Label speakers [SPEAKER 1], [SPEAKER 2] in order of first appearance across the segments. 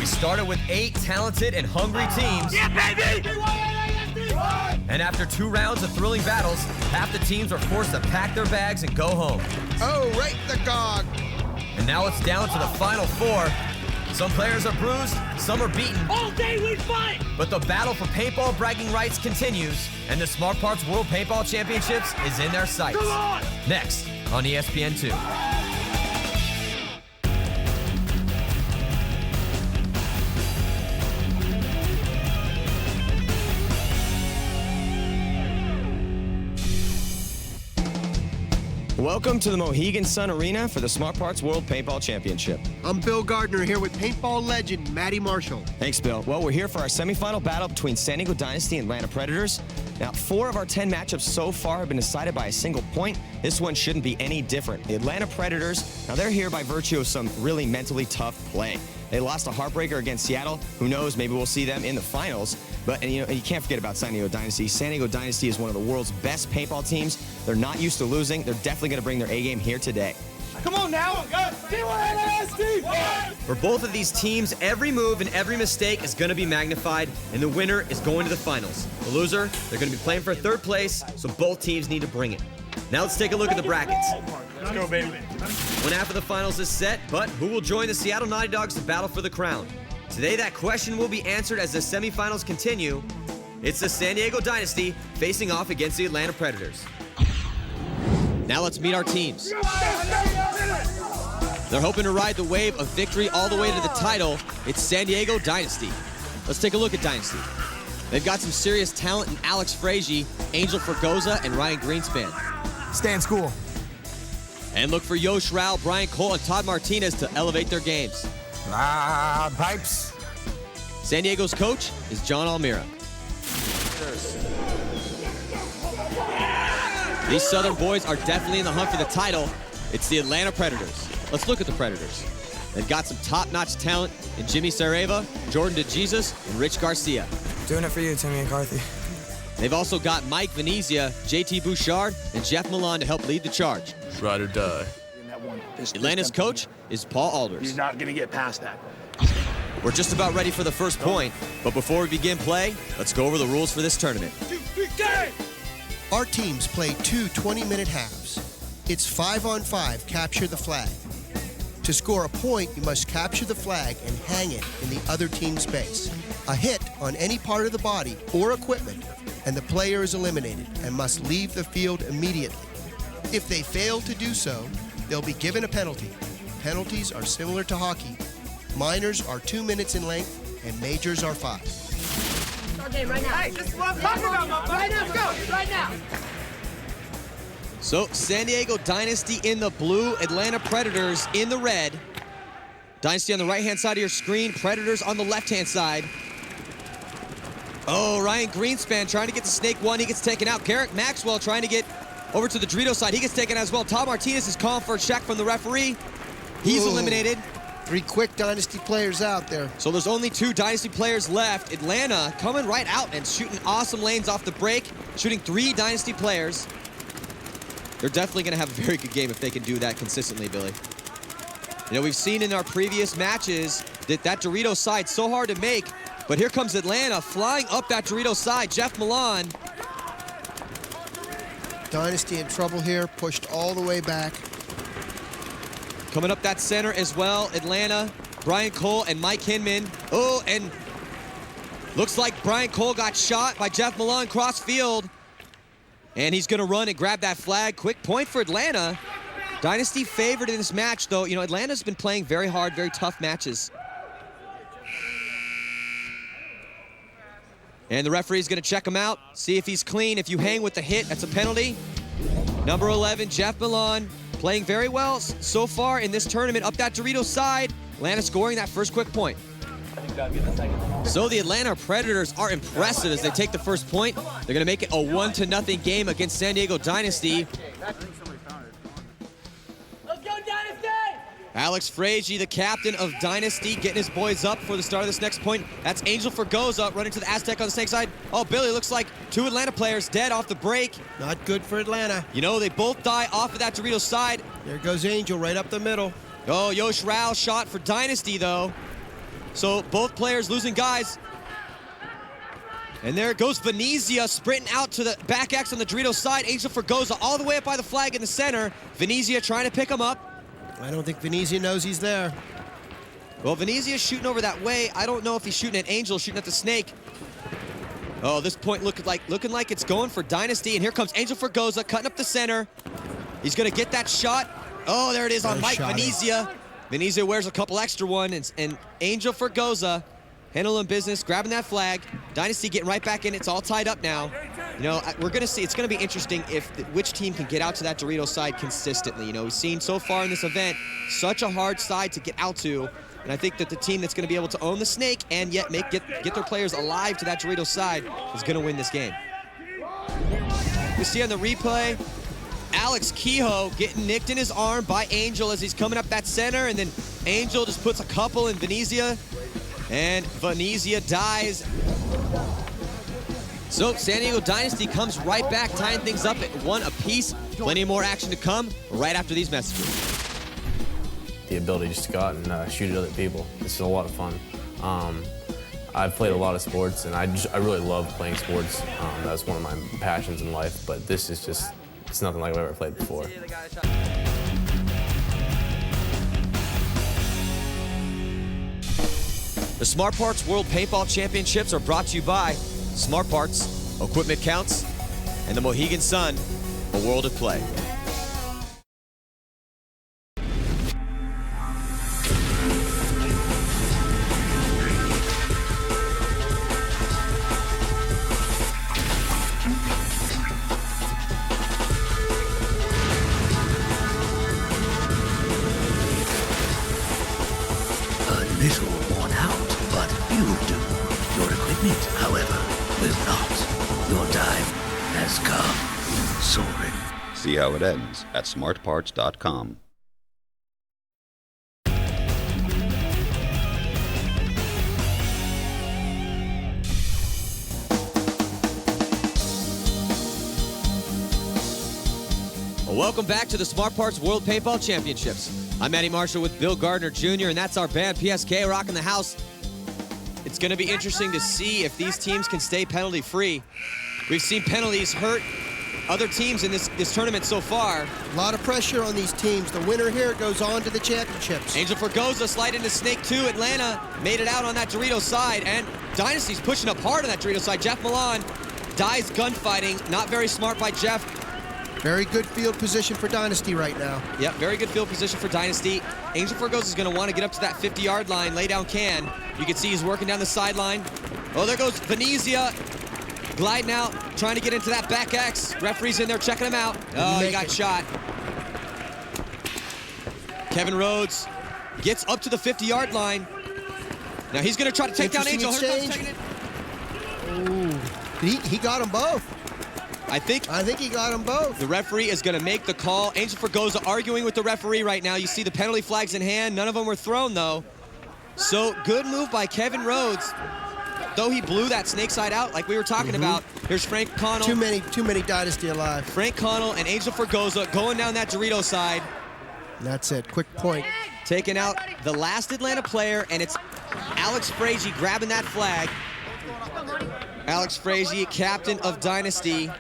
[SPEAKER 1] We started with 8 talented and hungry teams.
[SPEAKER 2] Yeah, baby!
[SPEAKER 1] And after 2 rounds of thrilling battles, half the teams were forced to pack their bags and go home.
[SPEAKER 3] Oh, right the gog.
[SPEAKER 1] And now it's down to the final 4. Some players are bruised, some are beaten.
[SPEAKER 2] All day we fight!
[SPEAKER 1] But the battle for paintball bragging rights continues, and the Smart Parts World Paintball Championships is in their sights.
[SPEAKER 2] Come on!
[SPEAKER 1] Next on ESPN2.
[SPEAKER 4] Welcome to the Mohegan Sun Arena for the Smart Parts World Paintball Championship.
[SPEAKER 3] I'm Bill Gardner here with paintball legend Matty Marshall.
[SPEAKER 4] Thanks, Bill. Well, we're here for our semifinal battle between San Diego Dynasty and Atlanta Predators. Now, 4 of our 10 matchups so far have been decided by a single point. This one shouldn't be any different. The Atlanta Predators, now they're here by virtue of some really mentally tough play. They lost a heartbreaker against Seattle. Who knows, maybe we'll see them in the finals. But and you can't forget about San Diego Dynasty. San Diego Dynasty is one of the world's best paintball teams. They're not used to losing. They're definitely going to bring their A game here today.
[SPEAKER 2] Come on now!
[SPEAKER 1] For both of these teams, every move and every mistake is going to be magnified, and the winner is going to the finals. The loser, they're going to be playing for 3rd place, so both teams need to bring it. Now let's take a look at the brackets.
[SPEAKER 2] Let's go, baby.
[SPEAKER 1] One half of the finals is set, but who will join the Seattle Naughty Dogs to battle for the crown? Today, that question will be answered as the semifinals continue. It's the San Diego Dynasty facing off against the Atlanta Predators. Now let's meet our teams. They're hoping to ride the wave of victory all the way to the title. It's San Diego Dynasty. Let's take a look at Dynasty. They've got some serious talent in Alex Fraige, Angel Fragoza, and Ryan Greenspan.
[SPEAKER 5] Stay in school.
[SPEAKER 1] And look for Yosh Rau, Brian Cole, and Todd Martinez to elevate their games.
[SPEAKER 5] Pipes.
[SPEAKER 1] San Diego's coach is John Almeras. These Southern boys are definitely in the hunt for the title. It's the Atlanta Predators. Let's look at the Predators. They've got some top-notch talent in Jimmy Sareva, Jordan DeJesus, and Rich Garcia.
[SPEAKER 5] Doing it for you, Timmy McCarthy.
[SPEAKER 1] They've also got Mike Venezia, JT Bouchard, and Jeff Milan to help lead the charge.
[SPEAKER 6] Ride or die.
[SPEAKER 1] Atlanta's coach is Paul Alders.
[SPEAKER 2] He's not going to get past that.
[SPEAKER 1] We're just about ready for the first point, but before we begin play, let's go over the rules for this tournament.
[SPEAKER 3] Our teams play 2 20-minute halves. It's 5-on-5, capture the flag. To score a point, you must capture the flag and hang it in the other team's base. A hit on any part of the body or equipment, and the player is eliminated and must leave the field immediately. If they fail to do so, they'll be given a penalty. Penalties are similar to hockey. Minors are 2 minutes in length, and majors are 5.
[SPEAKER 7] Start game right now. Hey, this is what I'm talking about, right now, go, right now.
[SPEAKER 1] So, San Diego Dynasty in the blue, Atlanta Predators in the red. Dynasty on the right-hand side of your screen, Predators on the left-hand side. Oh, Ryan Greenspan trying to get to snake one, he gets taken out. Garrett Maxwell trying to get over to the Dorito side, he gets taken out as well. Todd Martinez is calling for a check from the referee. He's eliminated.
[SPEAKER 3] 3 quick Dynasty players out there.
[SPEAKER 1] So there's only 2 Dynasty players left. Atlanta coming right out and shooting awesome lanes off the break, shooting 3 Dynasty players. They're definitely going to have a very good game if they can do that consistently, Billy. You know, we've seen in our previous matches that Dorito side's so hard to make, but here comes Atlanta flying up that Dorito side. Jeff Milan.
[SPEAKER 3] Dynasty in trouble here, pushed all the way back.
[SPEAKER 1] Coming up that center as well, Atlanta, Brian Cole and Mike Hinman. Oh, and looks like Brian Cole got shot by Jeff Milan cross field. And he's gonna run and grab that flag. Quick point for Atlanta. Dynasty favored in this match, though. You know, Atlanta's been playing very hard, very tough matches. And the referee's gonna check him out, see if he's clean. If you hang with the hit, that's a penalty. Number 11, Jeff Milan, playing very well so far in this tournament. Up that Dorito side, Atlanta scoring that first quick point. So the Atlanta Predators are impressive as they take the first point. They're gonna make it a 1-0 game against San Diego Dynasty.
[SPEAKER 7] Let's go, Dynasty!
[SPEAKER 1] Alex Fraige, the captain of Dynasty, getting his boys up for the start of this next point. That's Angel Fragoza running to the Aztec on the snake side. Oh, Billy, looks like 2 Atlanta players dead off the break.
[SPEAKER 3] Not good for Atlanta.
[SPEAKER 1] You know, they both die off of that Dorito side.
[SPEAKER 3] There goes Angel right up the middle.
[SPEAKER 1] Oh, Yosh Rau shot for Dynasty, though. So both players losing guys. And there goes Venezia sprinting out to the back X on the Doritos side. Angel Fragoza all the way up by the flag in the center. Venezia trying to pick him up.
[SPEAKER 3] I don't think Venezia knows he's there.
[SPEAKER 1] Well, Venezia's shooting over that way. I don't know if he's shooting at Angel, shooting at the snake. Oh, this point looking like it's going for Dynasty. And here comes Angel Fragoza cutting up the center. He's going to get that shot. Oh, there it is on Mike Venezia. Venezia wears a couple extra ones, and Angel Fragoza handling business, grabbing that flag. Dynasty getting right back in. It's all tied up now. You know, we're going to see. It's going to be interesting which team can get out to that Doritos side consistently. You know, we've seen so far in this event such a hard side to get out to. And I think that the team that's going to be able to own the snake and yet get their players alive to that Doritos side is going to win this game. You see on the replay, Alex Kehoe getting nicked in his arm by Angel as he's coming up that center, and then Angel just puts a couple in Venezia, and Venezia dies. So San Diego Dynasty comes right back, tying things up at 1 apiece. Plenty more action to come right after these messages.
[SPEAKER 6] The ability just to go out and shoot at other people. It's a lot of fun. I've played a lot of sports, and I really love playing sports. That's one of my passions in life, but this is just, it's nothing like I've ever played before.
[SPEAKER 1] The Smart Parts World Paintball Championships are brought to you by Smart Parts, Equipment Counts, and the Mohegan Sun, a world of play.
[SPEAKER 8] See how it ends at smartparts.com.
[SPEAKER 1] Welcome back to the Smart Parts World Paintball Championships. I'm Eddie Marshall with Bill Gardner Jr., and that's our band, PSK, rocking the house. It's going to be interesting to see if these teams can stay penalty-free. We've seen penalties hurt other teams in this tournament so far.
[SPEAKER 3] A lot of pressure on these teams. The winner here goes on to the championships.
[SPEAKER 1] Angel Fragoza sliding to Snake 2. Atlanta made it out on that Doritos side, and Dynasty's pushing up hard on that Doritos side. Jeff Milan dies gunfighting. Not very smart by Jeff.
[SPEAKER 3] Very good field position for Dynasty right now.
[SPEAKER 1] Yep, very good field position for Dynasty. Angel Fragoza is going to want to get up to that 50-yard line, lay down can. You can see he's working down the sideline. Oh, there goes Venezia. Gliding out, trying to get into that back X. Referee's in there checking him out. Oh, he got shot. Kevin Rhodes gets up to the 50-yard line. Now he's going to try to take down Angel.
[SPEAKER 3] Ooh, he got them both.
[SPEAKER 1] I think
[SPEAKER 3] he got them both.
[SPEAKER 1] The referee is going to make the call. Angel Fragoza arguing with the referee right now. You see the penalty flags in hand. None of them were thrown, though. So good move by Kevin Rhodes. Though he blew that snake side out, like we were talking about. Here's Frank Connell.
[SPEAKER 3] Too many Dynasty alive.
[SPEAKER 1] Frank Connell and Angel Fragoza going down that Doritos side.
[SPEAKER 3] And that's it. Quick point.
[SPEAKER 1] Taking out the last Atlanta player, and it's Alex Fraige grabbing that flag. Alex Fraige, captain of Dynasty.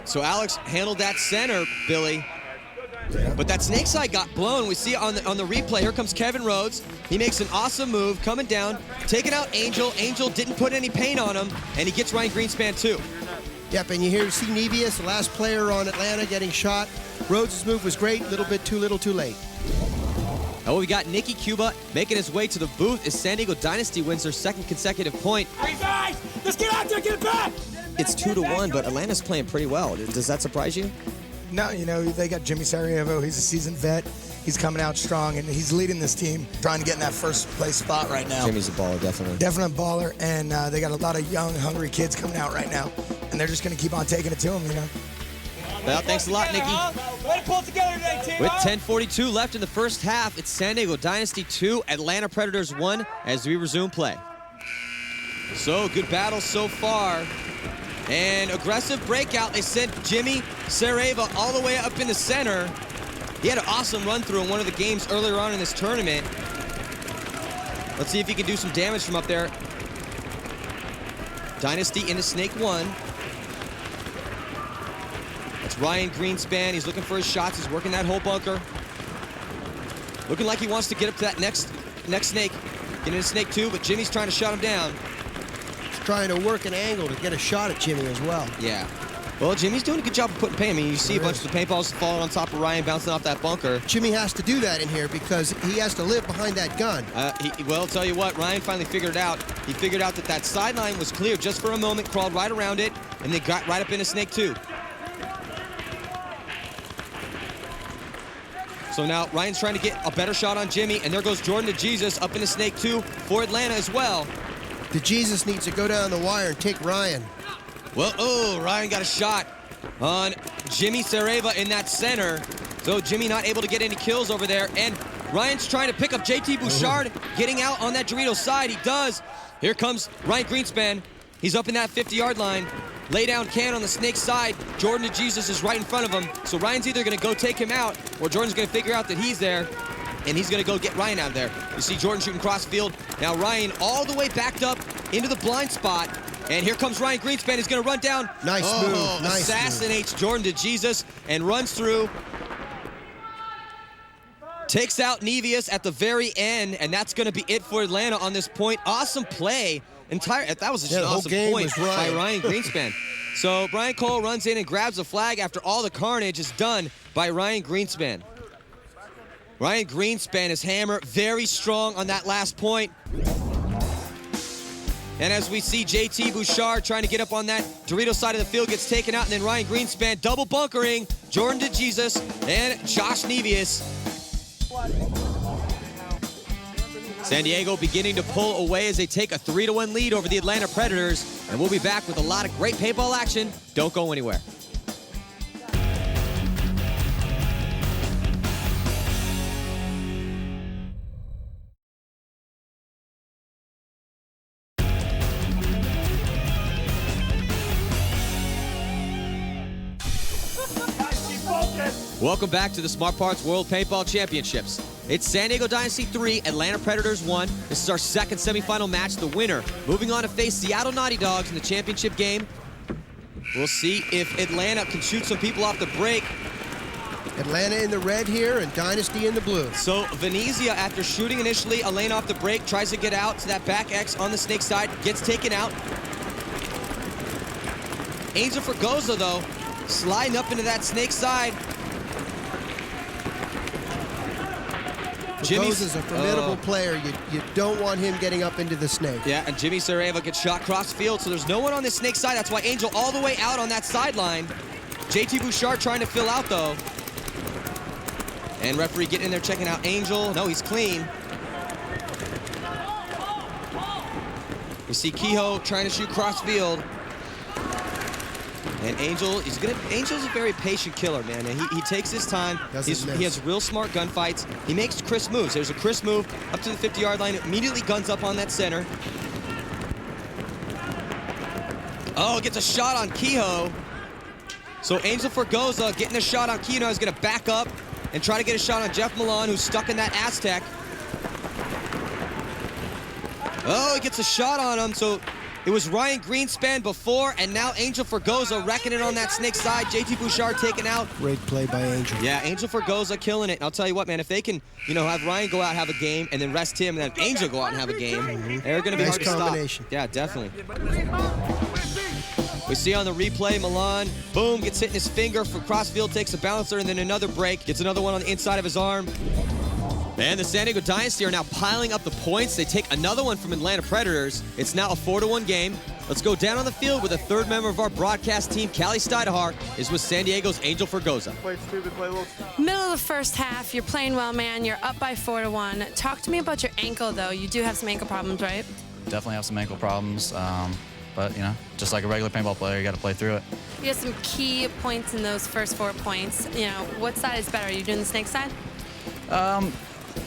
[SPEAKER 1] So Alex handled that center, Billy. But that snake side got blown. We see on the replay. Here comes Kevin Rhodes. He makes an awesome move, coming down, taking out Angel. Angel didn't put any paint on him, and he gets Ryan Greenspan too.
[SPEAKER 3] Yep, and you see Nevius, the last player on Atlanta, getting shot. Rhodes' move was great. A little bit too little, too late.
[SPEAKER 1] Oh, we got Nicky Cuba making his way to the booth as San Diego Dynasty wins their second consecutive point.
[SPEAKER 7] Hey guys, let's get out there, get it back!
[SPEAKER 4] It's 2-1, but Atlanta's playing pretty well. Does that surprise you?
[SPEAKER 5] No, you know, they got Jimmy Sarajevo. He's a seasoned vet. He's coming out strong, and he's leading this team, trying to get in that first place spot right now.
[SPEAKER 4] Jimmy's a baller, definitely.
[SPEAKER 5] Definite baller, and they got a lot of young, hungry kids coming out right now, and they're just going to keep on taking it to them, you know.
[SPEAKER 1] Well, thanks a lot, Nicky.
[SPEAKER 7] Way to pull it together today, team.
[SPEAKER 1] With 10:42 left in the first half, it's San Diego Dynasty 2, Atlanta Predators 1 as we resume play. So, good battle so far. And aggressive breakout. They sent Jimmy Sarajevo all the way up in the center. He had an awesome run through in one of the games earlier on in this tournament. Let's see if he can do some damage from up there. Dynasty into Snake 1. That's Ryan Greenspan. He's looking for his shots. He's working that whole bunker. Looking like he wants to get up to that next snake. Get into Snake 2, but Jimmy's trying to shut him down.
[SPEAKER 3] He's trying to work an angle to get a shot at Jimmy as well.
[SPEAKER 1] Yeah. Well, Jimmy's doing a good job of putting paint. I mean, you see a bunch of the paintballs falling on top of Ryan, bouncing off that bunker.
[SPEAKER 3] Jimmy has to do that in here because he has to live behind that gun.
[SPEAKER 1] Well, I'll tell you what, Ryan finally figured it out. He figured out that sideline was clear just for a moment, crawled right around it, and they got right up into Snake 2. So now Ryan's trying to get a better shot on Jimmy, and there goes Jordan to Jesus up into Snake 2 for Atlanta as well.
[SPEAKER 3] The Jesus needs to go down the wire and take Ryan.
[SPEAKER 1] Well, Ryan got a shot on Jimmy Sareva in that center. So Jimmy not able to get any kills over there. And Ryan's trying to pick up JT Bouchard, getting out on that Dorito side. He does. Here comes Ryan Greenspan. He's up in that 50-yard line. Lay down can on the Snake side. Jordan to Jesus is right in front of him. So Ryan's either going to go take him out, or Jordan's going to figure out that he's there, and he's going to go get Ryan out of there. You see Jordan shooting cross field. Now Ryan all the way backed up into the blind spot. And here comes Ryan Greenspan. He's going to run down.
[SPEAKER 3] Nice move. Nice
[SPEAKER 1] assassinates move. Jordan to Jesus and runs through. Takes out Nevius at the very end, and that's going to be it for Atlanta on this point. Awesome play. That was an awesome point by Ryan Greenspan. So Brian Cole runs in and grabs the flag after all the carnage is done by Ryan Greenspan. Ryan Greenspan is hammer, very strong on that last point. And as we see JT Bouchard trying to get up on that Dorito side of the field, gets taken out, and then Ryan Greenspan double bunkering Jordan to Jesus and Josh Nevius. San Diego beginning to pull away as they take a 3-1 lead over the Atlanta Predators. And we'll be back with a lot of great paintball action. Don't go anywhere. Welcome back to the Smart Parts World Paintball Championships. It's San Diego Dynasty 3, Atlanta Predators 1. This is our second semifinal match. The winner moving on to face Seattle Naughty Dogs in the championship game. We'll see if Atlanta can shoot some people off the break.
[SPEAKER 3] Atlanta in the red here and Dynasty in the blue.
[SPEAKER 1] So Venezia, after shooting initially a lane off the break, tries to get out to that back X on the Snake side, gets taken out. Angel Fragoza, though, sliding up into that Snake side.
[SPEAKER 3] Fragoza's a formidable player. You don't want him getting up into the Snake.
[SPEAKER 1] Yeah, and Jimmy Sareva gets shot cross field, so there's no one on the Snake side. That's why Angel all the way out on that sideline. JT Bouchard trying to fill out, though. And referee getting in there checking out Angel. No, he's clean. We see Kehoe trying to shoot cross field. And Angel's a very patient killer, man. And he takes his time. He has real smart gunfights. He makes crisp moves. There's a crisp move up to the 50-yard line. Immediately guns up on that center. Oh, gets a shot on Kehoe. So Angel Fragoza getting a shot on Kehoe is going to back up and try to get a shot on Jeff Milan, who's stuck in that Aztec. Oh, he gets a shot on him. So it was Ryan Greenspan before, and now Angel Fragoza wrecking it on that Snake side. JT Bouchard taken out.
[SPEAKER 3] Great play by Angel.
[SPEAKER 1] Yeah, Angel Fragoza killing it. And I'll tell you what, man, if they can, have Ryan go out, have a game, and then rest him, and then Angel go out and have a game, they're going to be hard to stop. Yeah, definitely. We see on the replay, Milan, boom, gets hit in his finger from crossfield, takes a bouncer, and then another break. Gets another one on the inside of his arm. And the San Diego Dynasty are now piling up the points. They take another one from Atlanta Predators. It's now a 4-1 game. Let's go down on the field with a third member of our broadcast team. Callie Stidehar is with San Diego's Angel Fragoza.
[SPEAKER 9] Middle of the first half, you're playing well, man. You're up by 4-1. Talk to me about your ankle, though. You do have some ankle problems, right?
[SPEAKER 10] Definitely have some ankle problems. But, just like a regular paintball player, you got to play through it.
[SPEAKER 9] You have some key points in those first 4 points. What side is better? Are you doing the Snake side?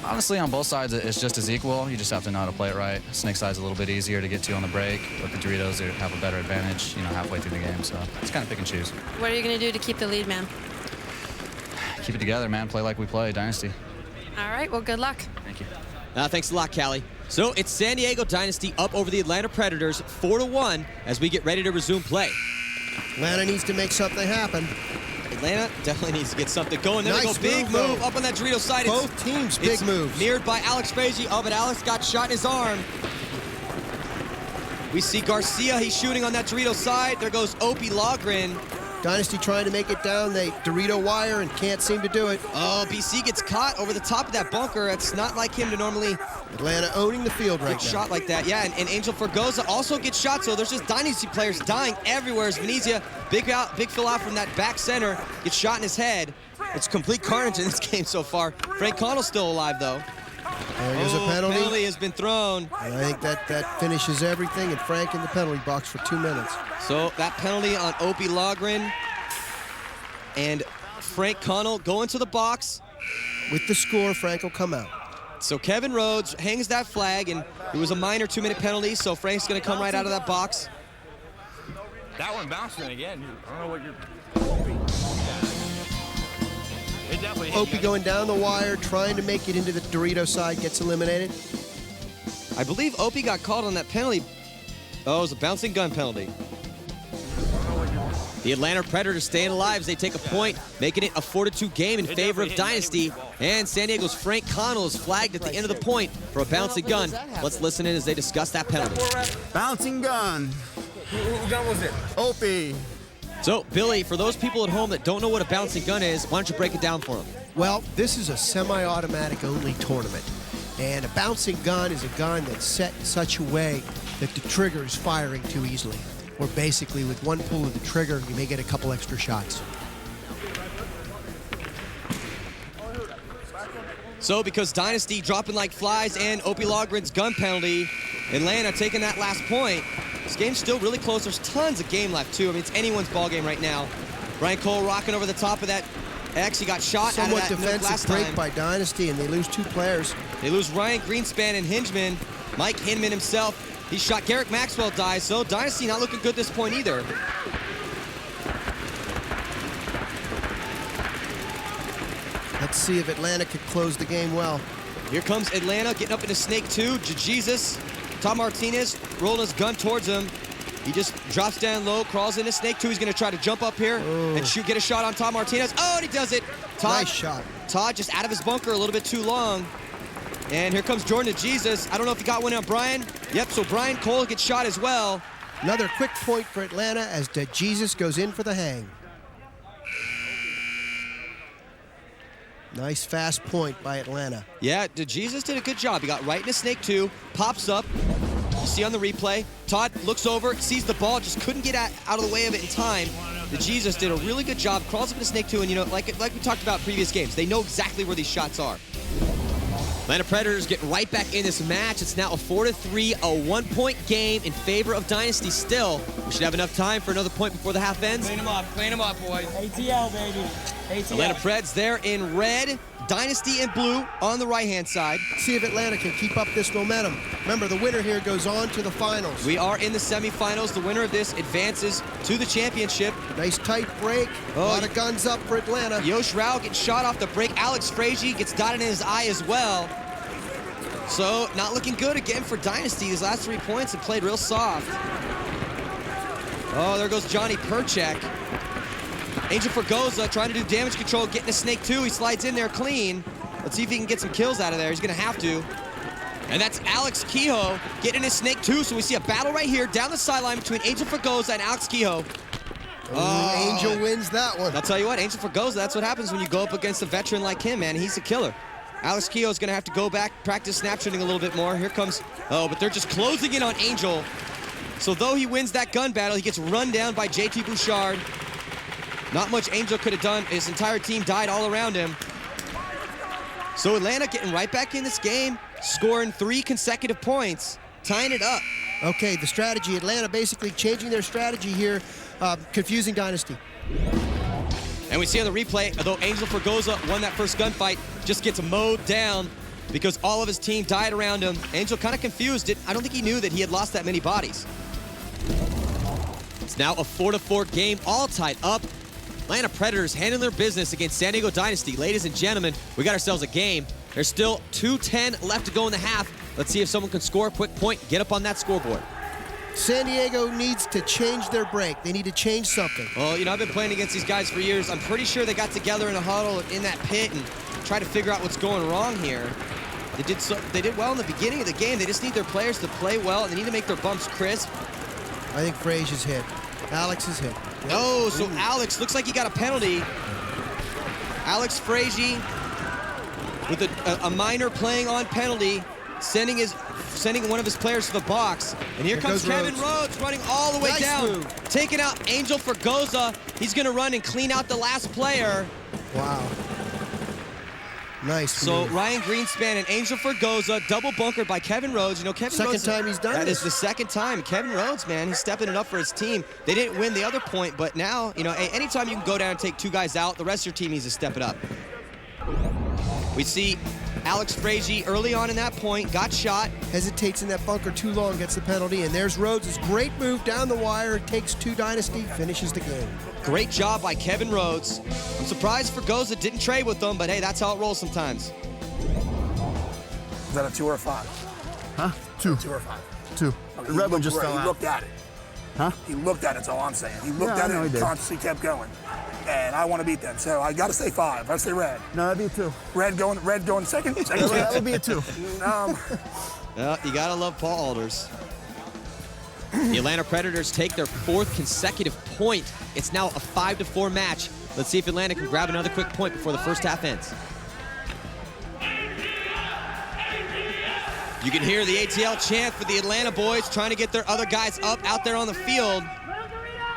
[SPEAKER 10] Honestly, on both sides, it's just as equal. You just have to know how to play it right. Snake side's a little bit easier to get to on the break, but the Doritos have a better advantage, halfway through the game. So it's kind of pick and choose.
[SPEAKER 9] What are you going to do to keep the lead, man?
[SPEAKER 10] Keep it together, man. Play like we play, Dynasty.
[SPEAKER 9] All right, well, good luck.
[SPEAKER 10] Thank you.
[SPEAKER 1] Thanks a lot, Callie. So it's San Diego Dynasty up over the Atlanta Predators 4-1 as we get ready to resume play.
[SPEAKER 3] Atlanta needs to make something happen.
[SPEAKER 1] Atlanta definitely needs to get something going. There
[SPEAKER 3] Nice
[SPEAKER 1] we go, big move up on that Dorito side.
[SPEAKER 3] Both teams, big moves.
[SPEAKER 1] Mirrored by Alex Fraige. Oh, but Alex got shot in his arm. We see Garcia, he's shooting on that Dorito side. There goes Opie Loughran.
[SPEAKER 3] Dynasty trying to make it down. They Dorito wire and can't seem to do it.
[SPEAKER 1] Oh, BC gets caught over the top of that bunker. It's not like him to normally
[SPEAKER 3] Atlanta owning the field right now.
[SPEAKER 1] shot like that. Yeah, and Angel Fragoza also gets shot, so there's just Dynasty players dying everywhere. As Venezia, big fill out from that back center, gets shot in his head. It's complete carnage in this game so far. Frank Connell's still alive, though.
[SPEAKER 3] There's a penalty.
[SPEAKER 1] Penalty has been thrown.
[SPEAKER 3] And I think that finishes everything, and Frank in the penalty box for 2 minutes.
[SPEAKER 1] So that penalty on Opie Loughran and Frank Connell go into the box.
[SPEAKER 3] With the score, Frank will come out.
[SPEAKER 1] So Kevin Rhodes hangs that flag, and it was a minor 2-minute penalty, so Frank's going to come right out of that box.
[SPEAKER 2] That one bounced in again. I don't know what you're...
[SPEAKER 3] Opie going down the wire, trying to make it into the Dorito side, gets eliminated.
[SPEAKER 1] I believe Opie got called on that penalty. Oh, it was a bouncing gun penalty. The Atlanta Predators staying alive as they take a point, making it a 4-2 game in favor of Dynasty. And San Diego's Frank Connell is flagged at the end of the point for a bouncing gun. Let's listen in as they discuss that penalty.
[SPEAKER 11] Bouncing gun.
[SPEAKER 2] Who gun was it?
[SPEAKER 11] Opie.
[SPEAKER 1] So, Billy, for those people at home that don't know what a bouncing gun is, why don't you break it down for them?
[SPEAKER 3] Well, this is a semi-automatic only tournament. And a bouncing gun is a gun that's set in such a way that the trigger is firing too easily. Or basically, with one pull of the trigger, you may get a couple extra shots.
[SPEAKER 1] So, because Dynasty dropping like flies and Opie Loughran's gun penalty, Atlanta taking that last point. This game's still really close. There's tons of game left, too. I mean, it's anyone's ball game right now. Brian Cole rocking over the top of that X. He got shot
[SPEAKER 3] Somewhat
[SPEAKER 1] out of that
[SPEAKER 3] defensive break by Dynasty, and they lose 2 players.
[SPEAKER 1] They lose Ryan Greenspan and Hinman. Mike Hinman himself, he shot. Garrett Maxwell dies, so Dynasty not looking good at this point either.
[SPEAKER 3] Let's see if Atlanta could close the game well.
[SPEAKER 1] Here comes Atlanta getting up into Snake 2. Jesus, Todd Martinez rolling his gun towards him. He just drops down low, crawls into Snake 2. He's going to try to jump up here and get a shot on Todd Martinez. Oh, and he does it. Todd,
[SPEAKER 3] nice shot.
[SPEAKER 1] Todd just out of his bunker a little bit too long. And here comes Jordan to Jesus. I don't know if he got one on Brian. Yep, so Brian Cole gets shot as well.
[SPEAKER 3] Another quick point for Atlanta as Jesus goes in for the hang. Nice fast point by Atlanta.
[SPEAKER 1] Yeah, Jesus did a good job. He got right into Snake 2, pops up. You see on the replay, Todd looks over, sees the ball, just couldn't get out of the way of it in time. Jesus did a really good job, crawls up into Snake 2, and you know, like we talked about previous games, they know exactly where these shots are. Atlanta Predators get right back in this match. It's now a 4-3, a 1-point game in favor of Dynasty still. We should have enough time for another point before the half ends.
[SPEAKER 2] Clean them up, boys.
[SPEAKER 7] ATL, baby. ATL.
[SPEAKER 1] Atlanta Preds there in red, Dynasty in blue on the right-hand side.
[SPEAKER 3] See if Atlanta can keep up this momentum. Remember, the winner here goes on to the finals.
[SPEAKER 1] We are in the semifinals. The winner of this advances to the championship.
[SPEAKER 3] Nice tight break. A lot of guns up for Atlanta.
[SPEAKER 1] Yosh Rau gets shot off the break. Alex Fraige gets dotted in his eye as well. So, not looking good again for Dynasty. These last 3 points have played real soft. Oh, there goes Johnny Perchek. Angel Fragoza trying to do damage control, getting to Snake 2. He slides in there clean. Let's see if he can get some kills out of there. He's going to have to. And that's Alex Kehoe getting his Snake 2. So we see a battle right here down the sideline between Angel Fragoza and Alex Kehoe.
[SPEAKER 3] Angel wins that one.
[SPEAKER 1] I'll tell you what, Angel Fragoza, that's what happens when you go up against a veteran like him, man. He's a killer. Alex Kehoe's going to have to go back, practice snap shooting a little bit more. Here comes, but they're just closing in on Angel. So though he wins that gun battle, he gets run down by JT Bouchard. Not much Angel could have done. His entire team died all around him. So Atlanta getting right back in this game, scoring 3 consecutive points, tying it up.
[SPEAKER 3] Okay, the strategy, Atlanta basically changing their strategy here, confusing Dynasty.
[SPEAKER 1] And we see on the replay, although Angel Fragoza won that first gunfight, just gets mowed down because all of his team died around him. Angel kind of confused. I don't think he knew that he had lost that many bodies. It's now a 4-4 game, all tied up. Atlanta Predators handling their business against San Diego Dynasty. Ladies and gentlemen, we got ourselves a game. There's still 2:10 left to go in the half. Let's see if someone can score a quick point, get up on that scoreboard.
[SPEAKER 3] San Diego needs to change their break. They need to change something.
[SPEAKER 1] Well, you know, I've been playing against these guys for years. I'm pretty sure they got together in a huddle in that pit and tried to figure out what's going wrong here. They did well in the beginning of the game. They just need their players to play well, and they need to make their bumps crisp.
[SPEAKER 3] I think Fraige is hit. Alex is hit. Yep.
[SPEAKER 1] Oh, so Alex looks like he got a penalty. Alex Fraige with a minor playing on penalty, sending one of his players to the box. And here comes Kevin Rhodes running all the way down, taking out Angel Fragoza. He's going to run and clean out the last player.
[SPEAKER 3] Wow. Nice.
[SPEAKER 1] So
[SPEAKER 3] move.
[SPEAKER 1] Ryan Greenspan and Angel Fragoza, double bunkered by Kevin Rhodes. You know, Kevin Rhodes.
[SPEAKER 3] Second time he's done
[SPEAKER 1] That
[SPEAKER 3] this.
[SPEAKER 1] is the second time. Kevin Rhodes, man, he's stepping it up for his team. They didn't win the other point, but now, you know, anytime you can go down and take two guys out, the rest of your team needs to step it up. We see Alex Fraige early on in that point, got shot.
[SPEAKER 3] Hesitates in that bunker too long, gets the penalty, and there's Rhodes' great move down the wire, takes two Dynasty, finishes the game.
[SPEAKER 1] Great job by Kevin Rhodes. I'm surprised Fragoza didn't trade with them, but hey, that's how it rolls sometimes.
[SPEAKER 12] Is that a 2 or a 5?
[SPEAKER 11] Huh? 2.
[SPEAKER 12] 2 or 5?
[SPEAKER 11] 2. The red one just fell
[SPEAKER 12] He
[SPEAKER 11] out.
[SPEAKER 12] looked at it.
[SPEAKER 11] Huh?
[SPEAKER 12] He looked at it, that's all I'm saying. He looked
[SPEAKER 11] Yeah,
[SPEAKER 12] at
[SPEAKER 11] I know
[SPEAKER 12] it
[SPEAKER 11] he
[SPEAKER 12] and
[SPEAKER 11] did.
[SPEAKER 12] consciously kept going. And I want to beat them, so I got to say 5. I say red.
[SPEAKER 11] No, that'd be a 2.
[SPEAKER 12] Red going second? Second
[SPEAKER 11] That would be a 2.
[SPEAKER 1] Yeah, you gotta love Paul Alders. The Atlanta Predators take their 4th consecutive point. It's now a 5-4 match. Let's see if Atlanta can grab another quick point before the first half ends. You can hear the ATL chant for the Atlanta boys trying to get their other guys up out there on the field.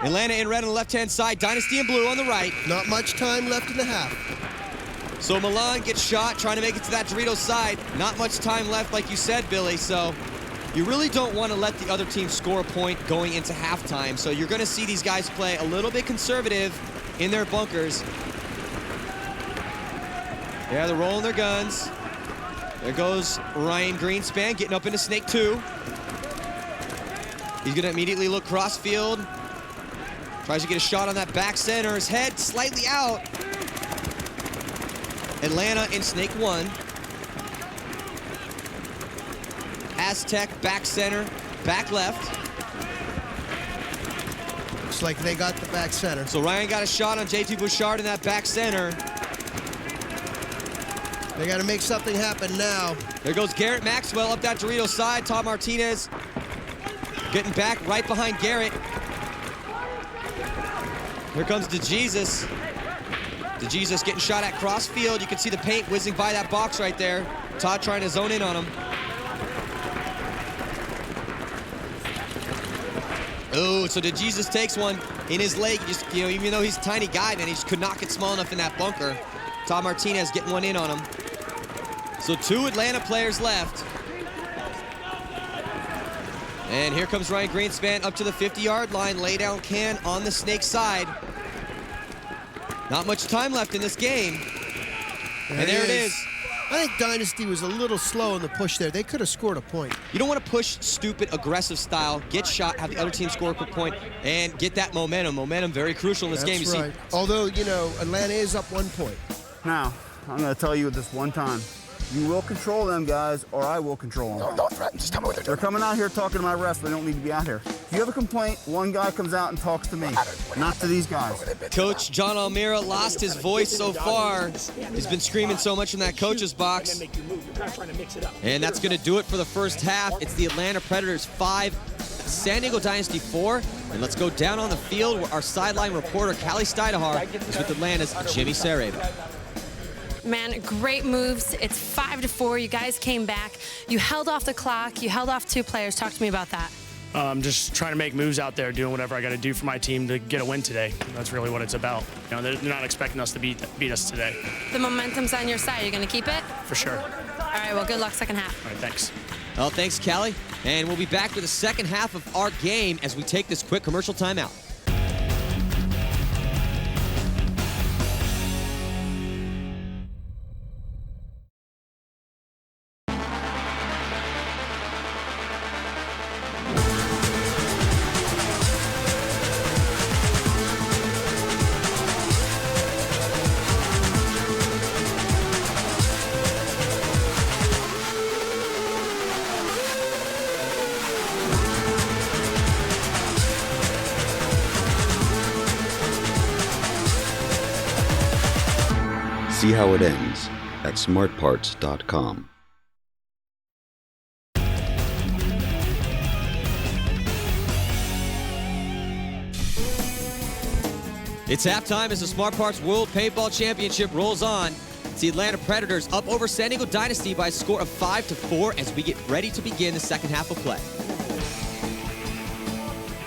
[SPEAKER 1] Atlanta in red on the left-hand side, Dynasty in blue on the right.
[SPEAKER 3] Not much time left in the half.
[SPEAKER 1] So Milan gets shot, trying to make it to that Doritos side. Not much time left, like you said, Billy, so you really don't want to let the other team score a point going into halftime. So you're going to see these guys play a little bit conservative in their bunkers. Yeah, they're rolling their guns. There goes Ryan Greenspan getting up into Snake 2. He's going to immediately look cross-field. Tries to get a shot on that back center. His head slightly out. Atlanta in Snake 1. Aztec back center, back left.
[SPEAKER 3] Looks like they got the back center.
[SPEAKER 1] So Ryan got a shot on JT Bouchard in that back center.
[SPEAKER 3] They got to make something happen now.
[SPEAKER 1] There goes Garrett Maxwell up that Doritos side. Todd Martinez getting back right behind Garrett. Here comes DeJesus. DeJesus getting shot at cross-field. You can see the paint whizzing by that box right there. Todd trying to zone in on him. Oh, so DeJesus takes one in his leg. Just, you know, even though he's a tiny guy, man, he just could not get small enough in that bunker. Todd Martinez getting one in on him. So 2 Atlanta players left. And here comes Ryan Greenspan up to the 50-yard line. Lay down can on the Snake side. Not much time left in this game. And there it is.
[SPEAKER 3] I think Dynasty was a little slow in the push there. They could have scored a point.
[SPEAKER 1] You don't want to push stupid, aggressive style, get shot, have the other team score a quick point, and get that momentum. Momentum very crucial in this game.
[SPEAKER 3] That's right. Although, you know, Atlanta is up 1 point.
[SPEAKER 11] Now, I'm going to tell you this one time. You will control them, guys, or I will control them.
[SPEAKER 12] Don't threaten. Just tell me what they're doing.
[SPEAKER 11] They're coming out here talking to my refs. They don't need to be out here. If you have a complaint, one guy comes out and talks to me, not to these guys.
[SPEAKER 1] Coach John Almeras lost his voice so far. He's been screaming so much in that coach's box. And that's going to do it for the first half. It's the Atlanta Predators 5, San Diego Dynasty 4. And let's go down on the field where our sideline reporter, Callie Steidehar, is with Atlanta's Jimmy Sarabi.
[SPEAKER 9] Man, great moves. It's 5-4. You guys came back. You held off the clock. You held off 2 players. Talk to me about that.
[SPEAKER 13] Just trying to make moves out there, doing whatever I got to do for my team to get a win today. That's really what it's about. You know, they're not expecting us to beat us today.
[SPEAKER 9] The momentum's on your side. You're going to keep it?
[SPEAKER 13] For sure.
[SPEAKER 9] All right, well, good luck second half.
[SPEAKER 13] All right, thanks.
[SPEAKER 1] Well, thanks, Callie. And we'll be back for the second half of our game as we take this quick commercial timeout.
[SPEAKER 8] See how it ends at smartparts.com.
[SPEAKER 1] It's halftime as the Smart Parts World Paintball Championship rolls on. It's the Atlanta Predators up over San Diego Dynasty by a score of 5-4 as we get ready to begin the second half of play.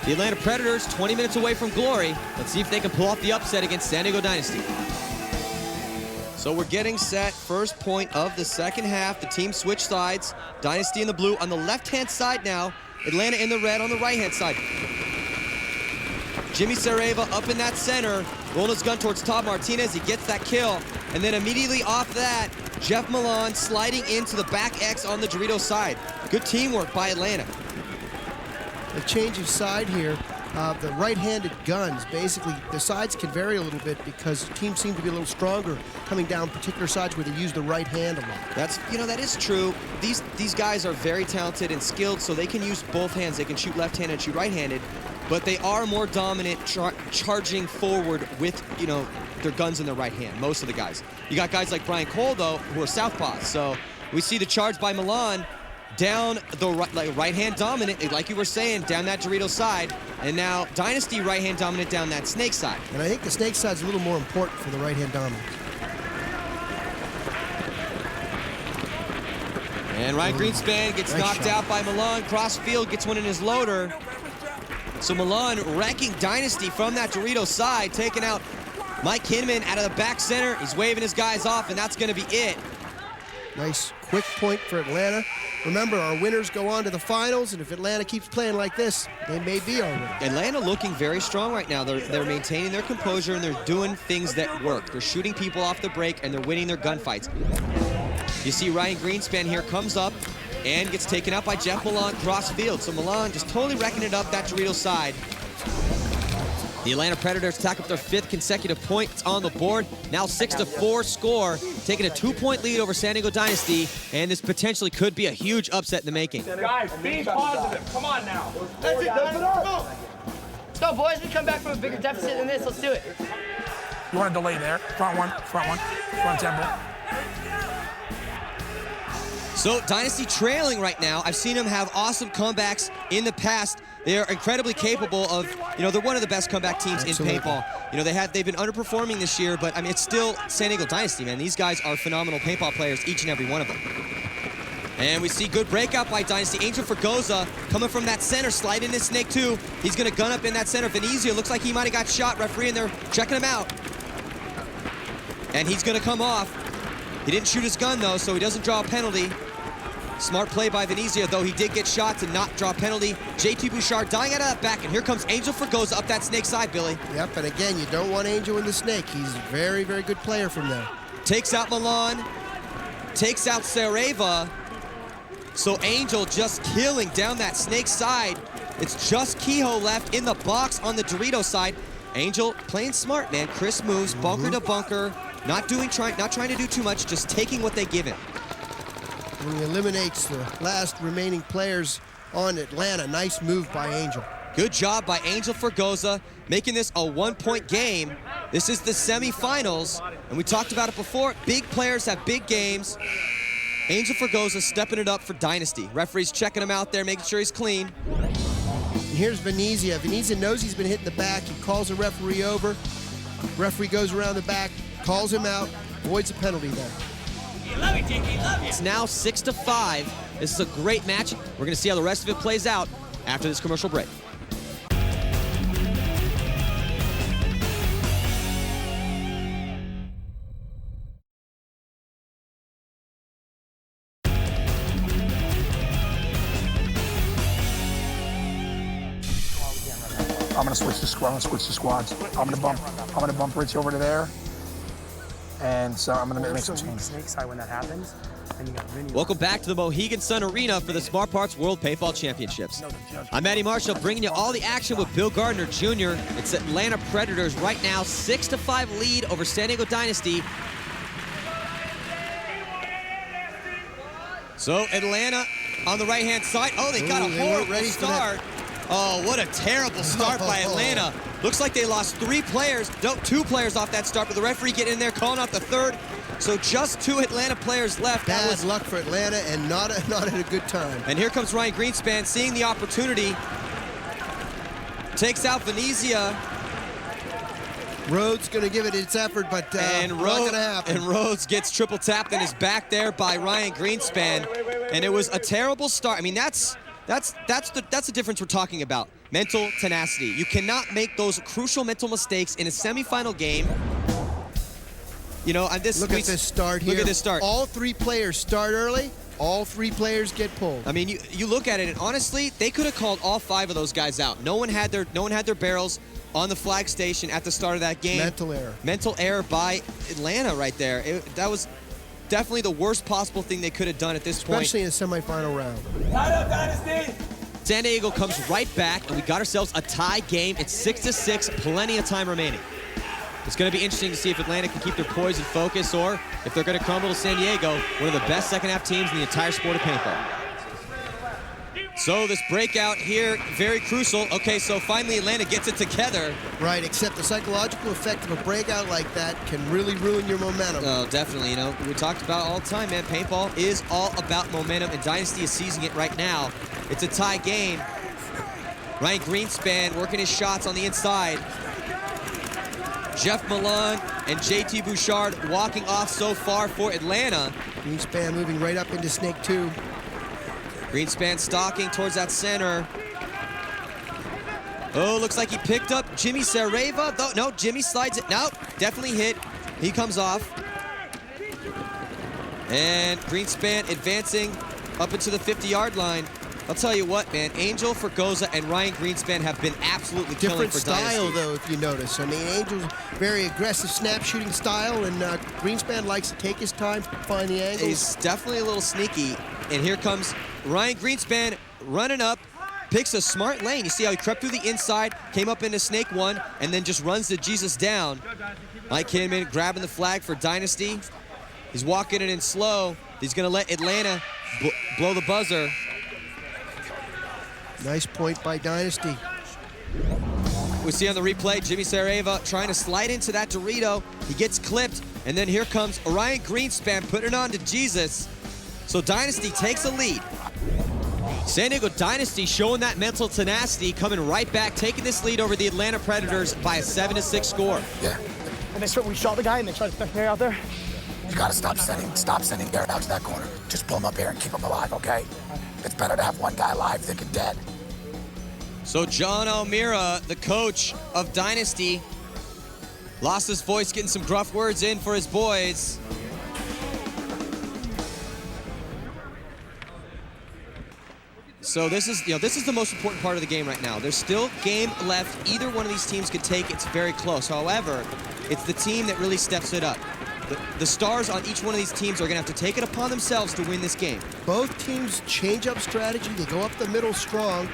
[SPEAKER 1] The Atlanta Predators 20 minutes away from glory. Let's see if they can pull off the upset against San Diego Dynasty. So we're getting set. First point of the second half. The team switch sides. Dynasty in the blue on the left-hand side now. Atlanta in the red on the right-hand side. Jimmy Sareva up in that center, rolling his gun towards Todd Martinez. He gets that kill. And then immediately off that, Jeff Milan sliding into the back X on the Dorito side. Good teamwork by Atlanta.
[SPEAKER 3] A change of side here. The right-handed guns, basically, the sides can vary a little bit because teams seem to be a little stronger coming down particular sides where they use the right hand a lot.
[SPEAKER 1] That's, that is true. These guys are very talented and skilled, so they can use both hands. They can shoot left-handed and shoot right-handed, but they are more dominant charging forward with, their guns in their right hand, most of the guys. You got guys like Brian Cole, though, who are southpaws. So we see the charge by Milan down the right-hand dominant, like you were saying, down that Dorito side, and now Dynasty right-hand dominant down that Snake side.
[SPEAKER 3] And I think the Snake side's a little more important for the right-hand dominant.
[SPEAKER 1] And Ryan Greenspan gets knocked out by Milan. Crossfield gets one in his loader. So Milan wrecking Dynasty from that Dorito side, taking out Mike Hinman out of the back center. He's waving his guys off, and that's going to be it.
[SPEAKER 3] Nice quick point for Atlanta. Remember, our winners go on to the finals, and if Atlanta keeps playing like this, they may be our winners.
[SPEAKER 1] Atlanta looking very strong right now. They're maintaining their composure, and they're doing things that work. They're shooting people off the break, and they're winning their gunfights. You see Ryan Greenspan here comes up and gets taken out by Jeff Milan cross field. So Milan just totally wrecking it up that Dorito side. The Atlanta Predators tack up their 5th consecutive points on the board. Now 6-4 score, taking a 2-point lead over San Diego Dynasty, and this potentially could be a huge upset in the making.
[SPEAKER 7] Guys, be positive. Come on now.
[SPEAKER 14] That's it, guys. Let's go, boys. We come back from a bigger deficit than this. Let's do it.
[SPEAKER 12] You want to delay there? Front one, front tempo.
[SPEAKER 1] So Dynasty trailing right now. I've seen them have awesome comebacks in the past. They're incredibly capable of, they're one of the best comeback teams in paintball. They've been underperforming this year, but it's still San Diego Dynasty, man. These guys are phenomenal paintball players, each and every one of them. And we see good breakout by Dynasty. Angel Fragoza coming from that center, sliding into Snake 2. He's gonna gun up in that center. Venezia looks like he might have got shot. Referee in there checking him out. And he's gonna come off. He didn't shoot his gun though, so he doesn't draw a penalty. Smart play by Venezia, though he did get shot to not draw a penalty. JT Bouchard dying out of that back, and here comes Angel Fragoza up that Snake side, Billy.
[SPEAKER 3] Yep, and again, you don't want Angel in the Snake. He's a very, very good player from there.
[SPEAKER 1] Takes out Milan, takes out Sareva. So Angel just killing down that Snake side. It's just Kehoe left in the box on the Dorito side. Angel playing smart, man. Crisp moves, bunker to bunker, not trying to do too much, just taking what they give him.
[SPEAKER 3] And he eliminates the last remaining players on Atlanta. Nice move by Angel.
[SPEAKER 1] Good job by Angel Fragoza, making this a 1-point game. This is the semifinals, and we talked about it before. Big players have big games. Angel Fragoza stepping it up for Dynasty. Referee's checking him out there, making sure he's clean.
[SPEAKER 3] And here's Venezia. Venezia knows he's been hit in the back. He calls the referee over. Referee goes around the back, calls him out, avoids a penalty there.
[SPEAKER 1] It's now 6-5. This is a great match. We're gonna see how the rest of it plays out after this commercial break.
[SPEAKER 12] I'm gonna switch the squads. I'm gonna bump Rich over to there. And so I'm gonna make some changes.
[SPEAKER 15] Snake side when that happens. And you got
[SPEAKER 1] Welcome back to the Mohegan Sun Arena for the Smart Parts World Paintball Championships. I'm Matty Marshall, bringing you all the action with Bill Gardner Jr. It's Atlanta Predators right now, 6-5 lead over San Diego Dynasty. So Atlanta on the right-hand side. Oh, they got a horrible start. Oh, what a terrible start by Atlanta. Looks like they lost 3 players, no, 2 players off that start, but the referee getting in there, calling out the third. So just 2 Atlanta players left.
[SPEAKER 3] Bad luck for Atlanta and not at a good time.
[SPEAKER 1] And here comes Ryan Greenspan, seeing the opportunity. Takes out Venezia.
[SPEAKER 3] Rhodes going to give it its effort, but not going to happen.
[SPEAKER 1] And Rhodes gets triple tapped and is back there by Ryan Greenspan. And it was a terrible start. I mean, that's the difference we're talking about. Mental tenacity. You cannot make those crucial mental mistakes in a semifinal game. You know,
[SPEAKER 3] Look at this start here.
[SPEAKER 1] Look at this start.
[SPEAKER 3] All 3 players start early. All 3 players get pulled.
[SPEAKER 1] I mean, you look at it, and honestly, they could have called all 5 of those guys out. No one had their barrels on the flag station at the start of that game.
[SPEAKER 3] Mental error.
[SPEAKER 1] Mental error by Atlanta right there. That was definitely the worst possible thing they could have done at this point.
[SPEAKER 3] Especially in a semifinal round.
[SPEAKER 1] San Diego comes right back, and we got ourselves a tie game. It's 6-6, plenty of time remaining. It's going to be interesting to see if Atlanta can keep their poise and focus, or if they're going to crumble to San Diego, one of the best second-half teams in the entire sport of paintball. So this breakout here, very crucial. Okay, so finally Atlanta gets it together.
[SPEAKER 3] Right, except the psychological effect of a breakout like that can really ruin your momentum.
[SPEAKER 1] Oh, definitely. You know, we talked about all the time, man. Paintball is all about momentum, and Dynasty is seizing it right now. It's a tie game. Ryan Greenspan working his shots on the inside. Jeff Milan and JT Bouchard walking off so far for Atlanta.
[SPEAKER 3] Greenspan moving right up into Snake 2.
[SPEAKER 1] Greenspan stalking towards that center. Oh, looks like he picked up Jimmy Sareva. No, Jimmy slides it. No, definitely hit. He comes off. And Greenspan advancing up into the 50-yard line. I'll tell you what, man, Angel, Fragoza, and Ryan Greenspan have been absolutely killing for Dynasty.
[SPEAKER 3] Different style, though, if you notice. I mean, Angel's very aggressive snap shooting style, and Greenspan likes to take his time, find the angles.
[SPEAKER 1] He's definitely a little sneaky. And here comes Ryan Greenspan running up, picks a smart lane. You see how he crept through the inside, came up into Snake 1, and then just runs the Jesus down. Mike Hinman grabbing the flag for Dynasty. He's walking it in slow. He's going to let Atlanta blow the buzzer.
[SPEAKER 3] Nice point by Dynasty.
[SPEAKER 1] We see on the replay, Jimmy Sareva trying to slide into that Dorito. He gets clipped, and then here comes Ryan Greenspan putting it on to Jesus. So Dynasty takes a lead. San Diego Dynasty showing that mental tenacity, coming right back, taking this lead over the Atlanta Predators by a 7-6 score.
[SPEAKER 12] Yeah.
[SPEAKER 14] And we shot the guy and they tried to spec Garrett out there.
[SPEAKER 12] You gotta stop sending Garrett out to that corner. Just pull him up here and keep him alive, okay? It's better to have one guy alive than dead.
[SPEAKER 1] So John Almeras, the coach of Dynasty, lost his voice, getting some gruff words in for his boys. So this is the most important part of the game right now. There's still game left. Either one of these teams could take it. It's very close. However, it's the team that really steps it up. The stars on each one of these teams are going to have to take it upon themselves to win this game.
[SPEAKER 3] Both teams change up strategy. They go up the middle strong.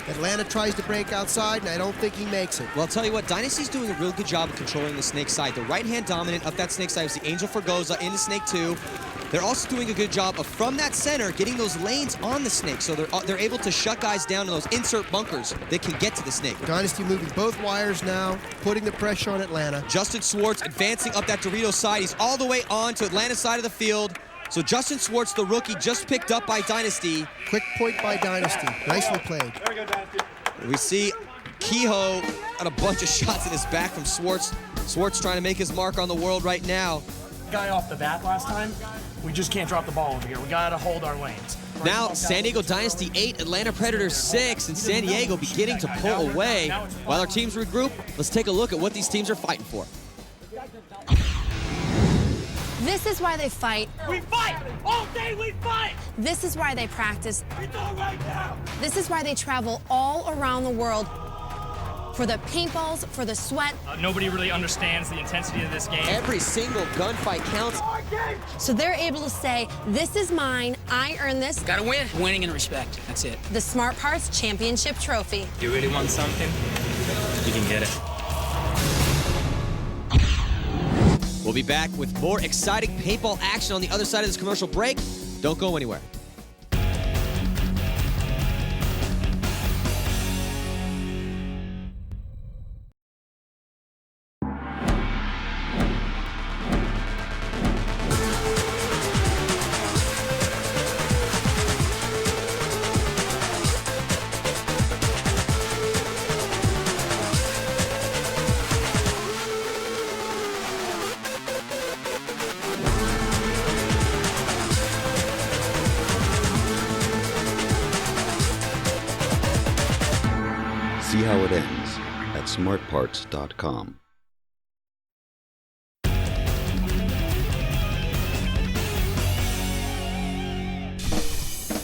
[SPEAKER 3] Atlanta tries to break outside, and I don't think he makes it.
[SPEAKER 1] Well, I'll tell you what, Dynasty's doing a real good job of controlling the Snake side. The right-hand dominant of that Snake side is the Angel Fragoza into Snake 2. They're also doing a good job of, from that center, getting those lanes on the Snake, so they're able to shut guys down in those insert bunkers that can get to the Snake.
[SPEAKER 3] Dynasty moving both wires now, putting the pressure on Atlanta.
[SPEAKER 1] Justin Swartz advancing up that Dorito side. He's all the way on to Atlanta's side of the field. So Justin Swartz, the rookie, just picked up by Dynasty.
[SPEAKER 3] Quick point by Dynasty. Nicely played.
[SPEAKER 1] We see Kehoe got a bunch of shots in his back from Swartz. Swartz trying to make his mark on the world right now.
[SPEAKER 13] Guy off the bat last time. We just can't drop the ball over here. We gotta hold our lanes.
[SPEAKER 1] Now, San Diego Dynasty 8, Atlanta Predators 6, and San Diego beginning to pull away. While our teams regroup, let's take a look at what these teams are fighting for.
[SPEAKER 9] This is why they fight.
[SPEAKER 7] We fight! All day we fight!
[SPEAKER 9] This is why they practice.
[SPEAKER 7] We do it right now!
[SPEAKER 9] This is why they travel all around the world for the paintballs, for the sweat.
[SPEAKER 10] Nobody really understands the intensity of this game.
[SPEAKER 1] Every single gunfight counts.
[SPEAKER 9] So they're able to say, this is mine, I earned this.
[SPEAKER 14] Gotta win. Winning and respect, that's it.
[SPEAKER 9] The Smart Parts Championship Trophy.
[SPEAKER 10] You really want something? You can get it.
[SPEAKER 1] We'll be back with more exciting paintball action on the other side of this commercial break. Don't go anywhere.
[SPEAKER 8] See how it ends at smartparts.com.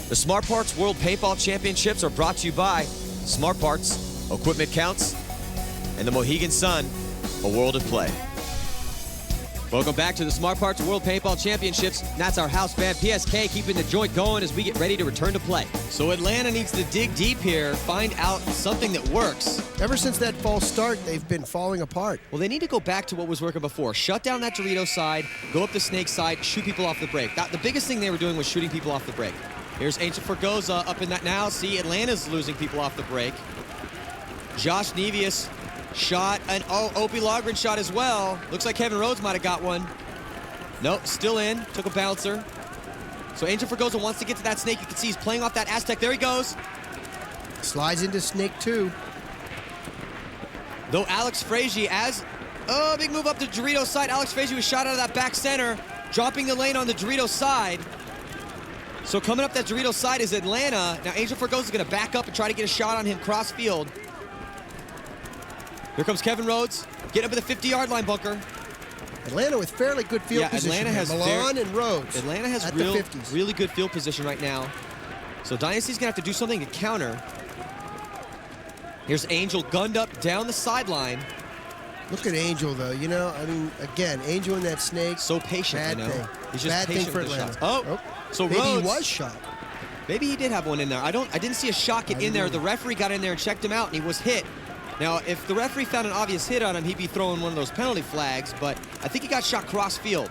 [SPEAKER 1] The Smart Parts World Paintball Championships are brought to you by Smart Parts, Equipment Counts, and the Mohegan Sun, a world of play. Welcome back to the Smart Parts World Paintball Championships. That's our house band, PSK, keeping the joint going as we get ready to return to play. So Atlanta needs to dig deep here, find out something that works.
[SPEAKER 3] Ever since that false start, they've been falling apart.
[SPEAKER 1] Well, they need to go back to what was working before. Shut down that Dorito side, go up the Snake side, shoot people off the break. The biggest thing they were doing was shooting people off the break. Here's Angel Fragoza up in that now. See, Atlanta's losing people off the break. Josh Nevius shot, and Opie Loughran shot as well. Looks like Kevin Rhodes might have got one. Nope, still in, took a bouncer. So Angel Fragoza wants to get to that Snake. You can see he's playing off that Aztec. There he goes.
[SPEAKER 3] Slides into Snake 2.
[SPEAKER 1] Though Alex Fraige, big move up the Dorito side. Alex Fraige was shot out of that back center, dropping the lane on the Dorito side. So coming up that Dorito side is Atlanta. Now Angel Fragoza is going to back up and try to get a shot on him cross field. Here comes Kevin Rhodes, get up at the 50-yard line bunker.
[SPEAKER 3] Atlanta with fairly good field position.
[SPEAKER 1] Atlanta has
[SPEAKER 3] Milan and Rhodes.
[SPEAKER 1] Atlanta has really good field position right now. So Dynasty's going to have to do something to counter. Here's Angel gunned up down the sideline.
[SPEAKER 3] Look at Angel, though. You know, I mean, again, Angel in that Snake.
[SPEAKER 1] So patient,
[SPEAKER 3] bad thing.
[SPEAKER 1] He's just
[SPEAKER 3] bad
[SPEAKER 1] patient
[SPEAKER 3] thing for
[SPEAKER 1] with the
[SPEAKER 3] Atlanta.
[SPEAKER 1] shots. So
[SPEAKER 3] maybe
[SPEAKER 1] Rhodes,
[SPEAKER 3] he was shot.
[SPEAKER 1] Maybe he did have one in there. I didn't see a shot get in there. The referee got in there and checked him out, and he was hit. Now, if the referee found an obvious hit on him, he'd be throwing one of those penalty flags, but I think he got shot cross field.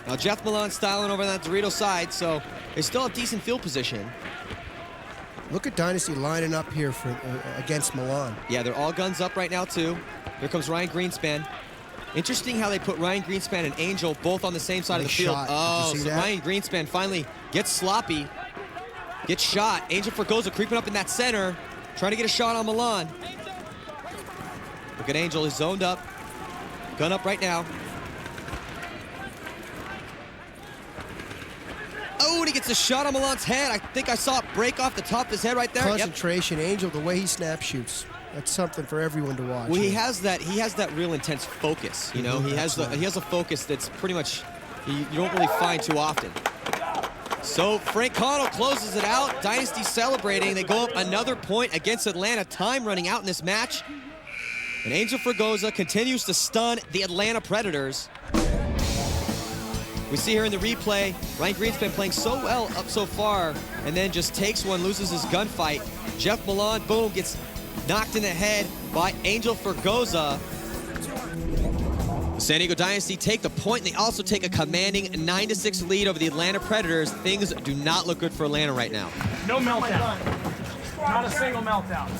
[SPEAKER 1] Now, Jeff Milan styling over that Dorito side, so they still have decent field position.
[SPEAKER 3] Look at Dynasty lining up here for against Milan.
[SPEAKER 1] Yeah, they're all guns up right now, too. Here comes Ryan Greenspan. Interesting how they put Ryan Greenspan and Angel both on the same side of the field. Oh, so Ryan Greenspan finally gets sloppy, gets shot. Angel Fragoza creeping up in that center, trying to get a shot on Milan. Look at Angel, he's zoned up. Gun up right now. Oh, and he gets a shot on Milan's head. I think I saw it break off the top of his head right there.
[SPEAKER 3] Concentration, Angel, the way he snap shoots. That's something for everyone to watch.
[SPEAKER 1] Well, he has that real intense focus, you know? He has a focus that's pretty much you don't really find too often. So Frank Connell closes it out. Dynasty celebrating. They go up another point against Atlanta. Time running out in this match. And Angel Fragoza continues to stun the Atlanta Predators. We see here in the replay, Ryan Greenspan playing so well up so far, and then just takes one, loses his gunfight. Jeff Milan, boom, gets knocked in the head by Angel Fragoza. The San Diego Dynasty take the point, and they also take a commanding 9-6 lead over the Atlanta Predators. Things do not look good for Atlanta right now.
[SPEAKER 7] No meltdown. Not a single meltdown.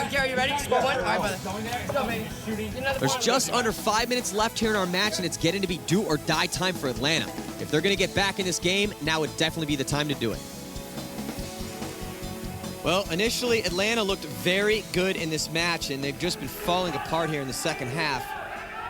[SPEAKER 14] Gary, you ready? Score one? All right, brother. Let's go, baby.
[SPEAKER 1] There's just under 5 minutes left here in our match, and it's getting to be do or die time for Atlanta. If they're going to get back in this game, now would definitely be the time to do it. Well, initially, Atlanta looked very good in this match, and they've just been falling apart here in the second half.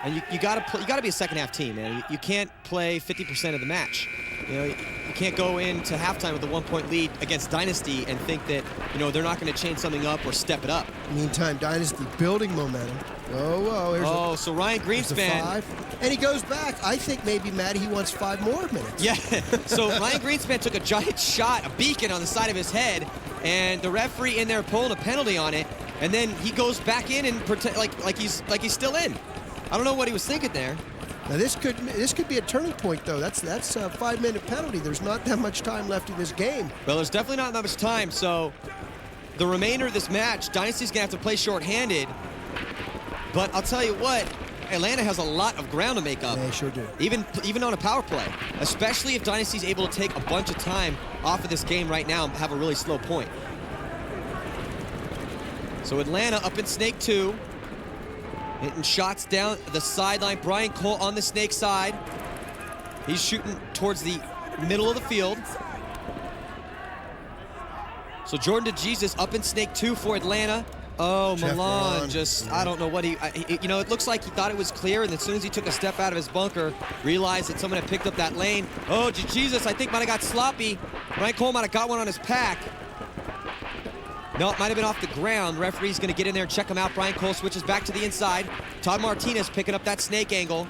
[SPEAKER 1] And you got to be a second half team, man. You can't play 50% of the match. You know, you can't go into halftime with a 1-point lead against Dynasty and think that, you know, they're not going to change something up or step it up.
[SPEAKER 3] Meantime, Dynasty building momentum. Whoa,
[SPEAKER 1] so Ryan Greenspan.
[SPEAKER 3] 5. And he goes back. I think maybe, Matty, he wants 5 more minutes.
[SPEAKER 1] Yeah, so Ryan Greenspan took a giant shot, a beacon on the side of his head, and the referee in there pulling a penalty on it, and then he goes back in and pretend like he's still in. I don't know what he was thinking there.
[SPEAKER 3] Now this could be a turning point, though. That's a 5-minute penalty. There's not that much time left in this game.
[SPEAKER 1] Well, there's definitely not that much time. So the remainder of this match, Dynasty's gonna have to play shorthanded. But I'll tell you what, Atlanta has a lot of ground to make up.
[SPEAKER 3] They sure do.
[SPEAKER 1] Even on a power play, especially if Dynasty's able to take a bunch of time off of this game right now and have a really slow point. So Atlanta up in Snake 2. Hitting shots down the sideline. Brian Cole on the Snake side. He's shooting towards the middle of the field. So Jordan DeJesus up in Snake 2 for Atlanta. Oh, Milan just, I don't know what you know, it looks like he thought it was clear, and as soon as he took a step out of his bunker, realized that someone had picked up that lane. Oh, DeJesus, I think, might have got sloppy. Brian Cole might have got one on his pack. No, it might have been off the ground. Referee's going to get in there and check him out. Brian Cole switches back to the inside. Todd Martinez picking up that snake angle.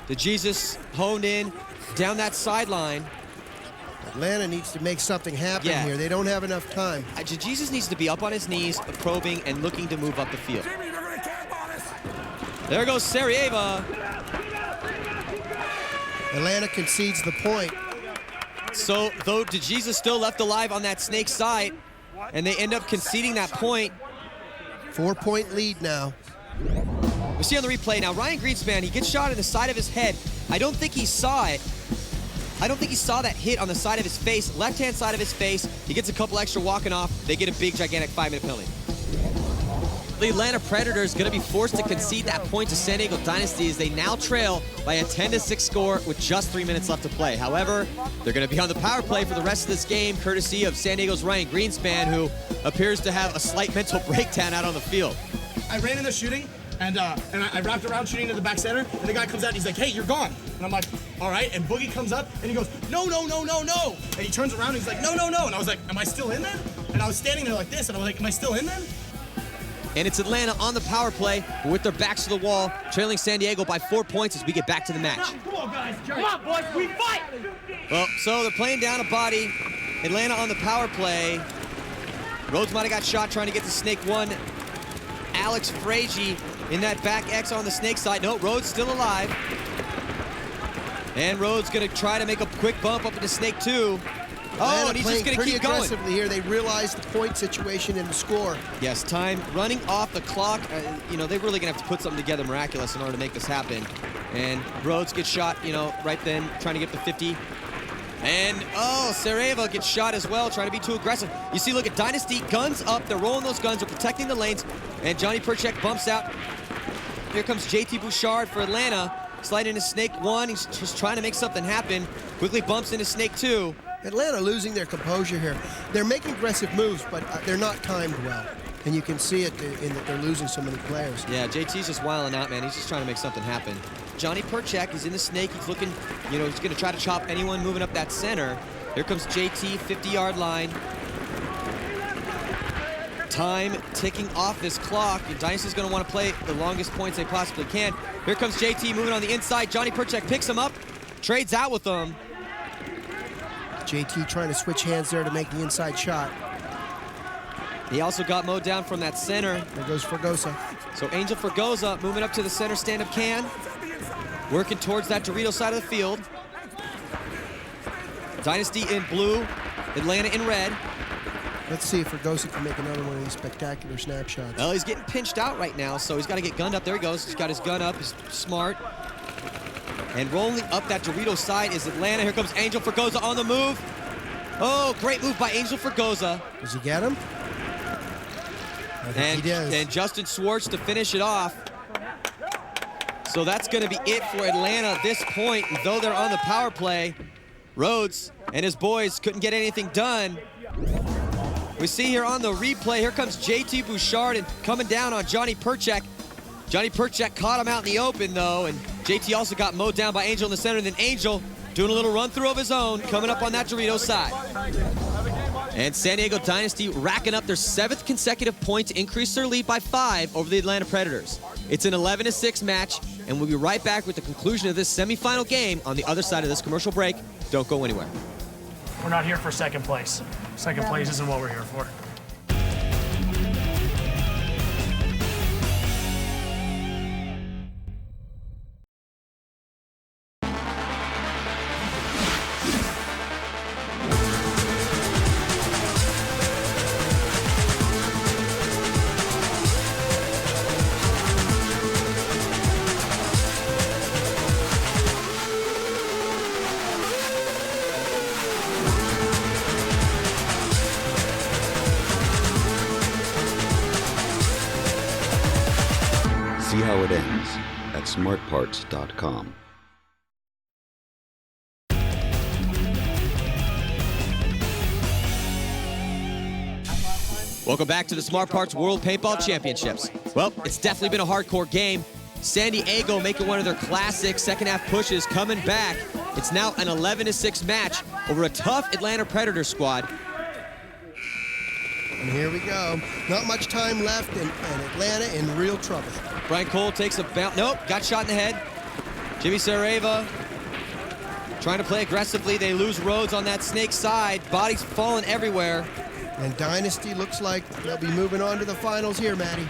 [SPEAKER 1] DeJesus honed in down that sideline.
[SPEAKER 3] Atlanta needs to make something happen here. They don't have enough time.
[SPEAKER 1] DeJesus needs to be up on his knees, probing and looking to move up the field. There goes Sarajevo.
[SPEAKER 3] Atlanta concedes the point.
[SPEAKER 1] So, though DeJesus still left alive on that snake side, and they end up conceding that point.
[SPEAKER 3] 4-point lead now.
[SPEAKER 1] We see on the replay now, Ryan Greenspan, he gets shot in the side of his head. I don't think he saw it. I don't think he saw that hit on the side of his face, left-hand side of his face. He gets a couple extra walking off. They get a big, gigantic 5-minute penalty. The Atlanta Predators going to be forced to concede that point to San Diego Dynasty as they now trail by a 10-6 score with just 3 minutes left to play. However, they're going to be on the power play for the rest of this game, courtesy of San Diego's Ryan Greenspan, who appears to have a slight mental breakdown out on the field.
[SPEAKER 16] I ran in there shooting, and I wrapped around shooting to the back center, and the guy comes out and he's like, hey, you're gone. And I'm like, all right, and Boogie comes up, and he goes, no, no, no, no, no. And he turns around, and he's like, no, no, no. And I was like, am I still in then? And I was standing there like this, and I was like, am I still in then?
[SPEAKER 1] And it's Atlanta on the power play, but with their backs to the wall, trailing San Diego by 4 points as we get back to the match.
[SPEAKER 7] Come on, guys. Come on, boys. We fight.
[SPEAKER 1] Well, so they're playing down a body. Atlanta on the power play. Rhodes might have got shot trying to get to snake one. Alex Fraige in that back X on the snake side. No, Rhodes still alive. And Rhodes going to try to make a quick bump up into snake two. Oh, and he's just going to keep going.
[SPEAKER 3] Aggressively here. They realize the point situation and the score.
[SPEAKER 1] Yes, time running off the clock. You know, they're really going to have to put something together miraculous in order to make this happen. And Rhodes gets shot, you know, right then, trying to get the 50. And, oh, Sarajevo gets shot as well, trying to be too aggressive. You see, look at Dynasty, guns up. They're rolling those guns. They're protecting the lanes. And Johnny Perchek bumps out. Here comes JT Bouchard for Atlanta. Sliding into snake one. He's just trying to make something happen. Quickly bumps into snake two.
[SPEAKER 3] Atlanta losing their composure here. They're making aggressive moves, but they're not timed well. And you can see it in that they're losing so many players.
[SPEAKER 1] Yeah, JT's just wilding out, man. He's just trying to make something happen. Johnny Perchek is in the snake. He's looking, you know, he's going to try to chop anyone moving up that center. Here comes JT, 50-yard line. Time ticking off this clock. And Dynasty's going to want to play the longest points they possibly can. Here comes JT moving on the inside. Johnny Perchek picks him up, trades out with him.
[SPEAKER 3] JT trying to switch hands there to make the inside shot.
[SPEAKER 1] He also got mowed down from that center.
[SPEAKER 3] There goes Fragoza.
[SPEAKER 1] So Angel Fragoza moving up to the center stand-up can. Working towards that Dorito side of the field. Dynasty in blue, Atlanta in red.
[SPEAKER 3] Let's see if Fragoza can make another one of these spectacular snapshots.
[SPEAKER 1] Well, he's getting pinched out right now, so he's got to get gunned up. There he goes. He's got his gun up. He's smart. And rolling up that Dorito side is Atlanta. Here comes Angel Fragoza on the move. Oh, great move by Angel Fragoza.
[SPEAKER 3] Does he get him? I think he does.
[SPEAKER 1] And Justin Schwartz to finish it off. So that's going to be it for Atlanta at this point. And though they're on the power play, Rhodes and his boys couldn't get anything done. We see here on the replay, here comes JT Bouchard and coming down on Johnny Perchek. Johnny Perchek caught him out in the open, though, and JT also got mowed down by Angel in the center, and then Angel doing a little run-through of his own, coming up on that Dorito side. And San Diego Dynasty racking up their 7th consecutive point to increase their lead by 5 over the Atlanta Predators. It's an 11-6 match, and we'll be right back with the conclusion of this semifinal game on the other side of this commercial break. Don't go anywhere.
[SPEAKER 13] We're not here for second place. Second place isn't what we're here for.
[SPEAKER 8] See how it ends at smartparts.com.
[SPEAKER 1] Welcome back to the Smart Parts World Paintball Championships. Well, it's definitely been a hardcore game. San Diego making one of their classic second-half pushes, coming back. It's now an 11-6 match over a tough Atlanta Predator squad.
[SPEAKER 3] And here we go. Not much time left, and Atlanta in real trouble.
[SPEAKER 1] Brian Cole takes a bounce. Nope, got shot in the head. Jimmy Sareva trying to play aggressively. They lose Rhodes on that snake side. Bodies falling everywhere.
[SPEAKER 3] And Dynasty looks like they'll be moving on to the finals here, Matty.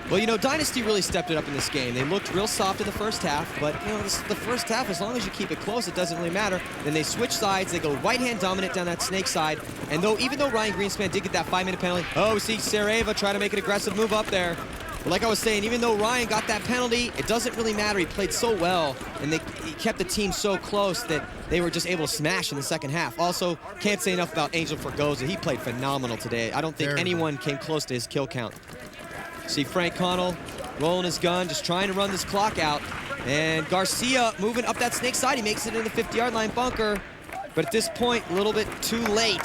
[SPEAKER 1] Well, you know, Dynasty really stepped it up in this game. They looked real soft in the first half, but, you know, the first half, as long as you keep it close, it doesn't really matter. Then they switch sides. They go right-hand dominant down that snake side. And even though Ryan Greenspan did get that 5-minute penalty, we see Sareva try to make an aggressive move up there. But like I was saying, even though Ryan got that penalty, it doesn't really matter. He played so well, and he kept the team so close that they were just able to smash in the second half. Also, can't say enough about Angel Fragoza. He played phenomenal today. I don't think anyone came close to his kill count. See Frank Connell rolling his gun, just trying to run this clock out. And Garcia moving up that snake side. He makes it in the 50-yard line bunker. But at this point, a little bit too late.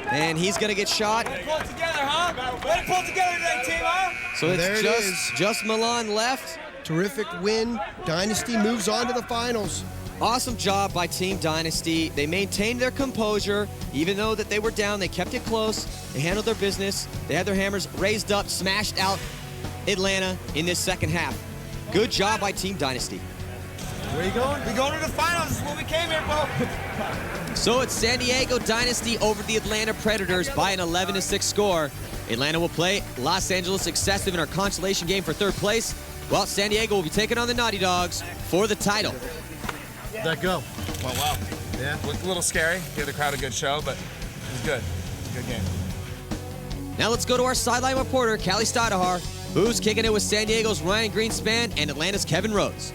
[SPEAKER 1] And he's going to get shot.
[SPEAKER 7] Way to pull it together, huh? Way to pull it together today, team, huh?
[SPEAKER 1] So it's just Milan left.
[SPEAKER 3] Terrific win. Dynasty moves on to the finals.
[SPEAKER 1] Awesome job by Team Dynasty. They maintained their composure. Even though that they were down, they kept it close. They handled their business. They had their hammers raised up, smashed out Atlanta in this second half. Good job by Team Dynasty.
[SPEAKER 7] Where you going? We going to the finals. This is what we came here for.
[SPEAKER 1] So it's San Diego Dynasty over the Atlanta Predators by an 11-6 score. Atlanta will play Los Angeles Excessive in our consolation game for third place, while San Diego will be taking on the Naughty Dogs for the title.
[SPEAKER 17] That go?
[SPEAKER 2] Went well. Yeah, looked a little scary. Gave the crowd a good show, but it was good. Good game.
[SPEAKER 1] Now let's go to our sideline reporter, Callie Stadahar, who's kicking it with San Diego's Ryan Greenspan and Atlanta's Kevin Rhodes.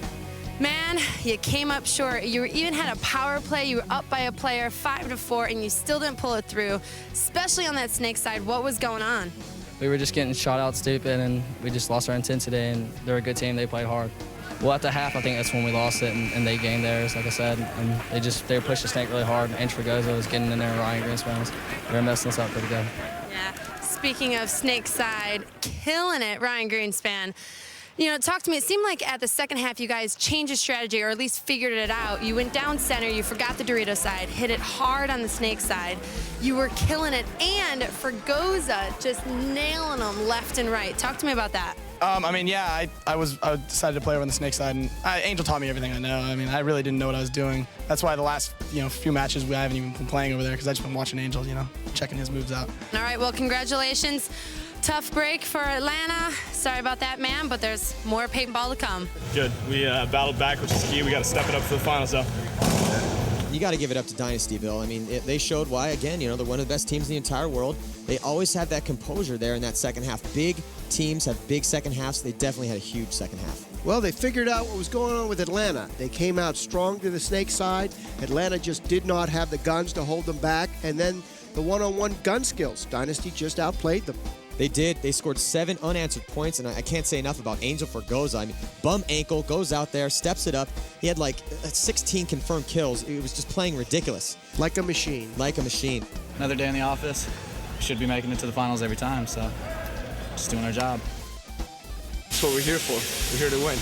[SPEAKER 9] Man, you came up short. You even had a power play. You were up by a player, 5-4, and you still didn't pull it through, especially on that snake side. What was going on?
[SPEAKER 18] We were just getting shot out stupid, and we just lost our intensity, and they're a good team. They played hard. Well, at the half, I think that's when we lost it, and they gained theirs, like I said. And they were pushing the snake really hard, and Angel Fragoza was getting in there, and Ryan Greenspan. They were messing us up pretty good.
[SPEAKER 9] Yeah. Speaking of snake side, killing it, Ryan Greenspan. You know, talk to me. It seemed like at the second half, you guys changed your strategy, or at least figured it out. You went down center, you forgot the Dorito side, hit it hard on the snake side. You were killing it, and Fragoza just nailing them left and right. Talk to me about that.
[SPEAKER 13] I mean, yeah, I decided to play over on the snake side, and Angel taught me everything I know. I mean, I really didn't know what I was doing. That's why the last few matches I haven't even been playing over there, because I've just been watching Angel, checking his moves out.
[SPEAKER 9] All right, well, congratulations. Tough break for Atlanta. Sorry about that, man, but there's more paintball to come.
[SPEAKER 19] Good. We battled back, which is key. We got to step it up for the finals, though.
[SPEAKER 1] You got to give it up to Dynasty, Bill. I mean, they showed why, again, they're one of the best teams in the entire world. They always have that composure there in that second half. Big teams have big second halves. They definitely had a huge second half.
[SPEAKER 3] Well, they figured out what was going on with Atlanta. They came out strong to the snake side. Atlanta just did not have the guns to hold them back. And then the one-on-one gun skills. Dynasty just outplayed them.
[SPEAKER 1] They did. They scored 7 unanswered points, and I can't say enough about Angel Fragoza. I mean, bum ankle, goes out there, steps it up. He had like 16 confirmed kills. It was just playing ridiculous.
[SPEAKER 3] Like a machine.
[SPEAKER 1] Like a machine.
[SPEAKER 10] Another day in the office. Should be making it to the finals every time, so just doing our job.
[SPEAKER 2] That's what we're here for. We're here to win.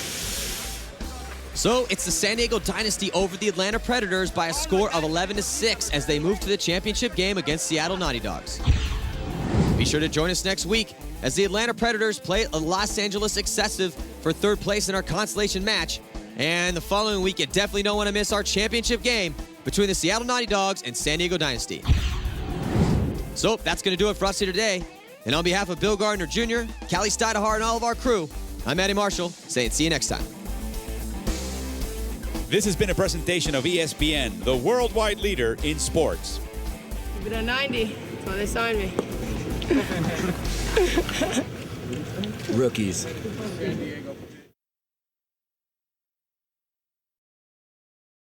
[SPEAKER 1] So it's the San Diego Dynasty over the Atlanta Predators by a score of 11-6 as they move to the championship game against Seattle Naughty Dogs. Be sure to join us next week as the Atlanta Predators play a Los Angeles Excessive for third place in our consolation match. And the following week, you definitely don't want to miss our championship game between the Seattle Naughty Dogs and San Diego Dynasty. So that's going to do it for us here today. And on behalf of Bill Gardner Jr., Callie Stadahar, and all of our crew, I'm Matty Marshall saying see you next time.
[SPEAKER 20] This has been a presentation of ESPN, the worldwide leader in sports.
[SPEAKER 14] Keep it at 90. That's why they signed me.
[SPEAKER 21] Rookies.